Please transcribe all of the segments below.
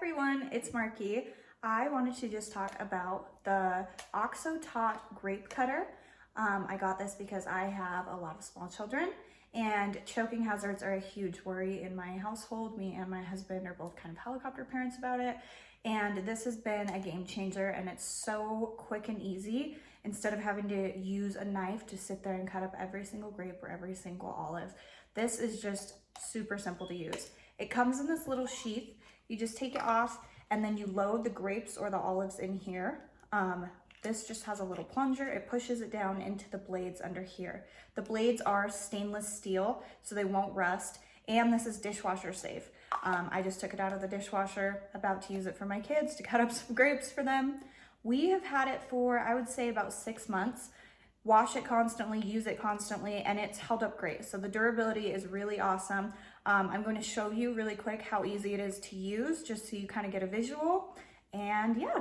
everyone, it's Marky. I wanted to just talk about the OXO Tot Grape Cutter. I got this because I have a lot of small children and choking hazards are a huge worry in my household. Me and my husband are both kind of helicopter parents about it. And this has been a game changer and it's so quick and easy. Instead of having to use a knife to sit there and cut up every single grape or every single olive, this is just super simple to use. It comes in this little sheath. You just take it off and then you load the grapes or the olives in here. This just has a little plunger. It pushes it down into the blades under here. The blades are stainless steel, so they won't rust. And this is dishwasher safe. I just took it out of the dishwasher, about to use it for my kids to cut up some grapes for them. We have had it for, I would say, about 6 months. Wash it constantly, use it constantly, and it's held up great. So the durability is really awesome. I'm going to show you really quick how easy it is to use, just so you kind of get a visual. And yeah.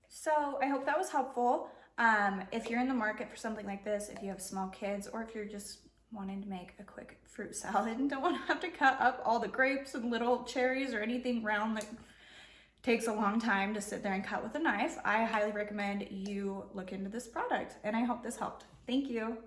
So I hope that was helpful. If you're in the market for something like this, if you have small kids, or if you're just wanting to make a quick fruit salad and don't want to have to cut up all the grapes and little cherries or anything round that takes a long time to sit there and cut with a knife, I highly recommend you look into this product, and I hope this helped. Thank you.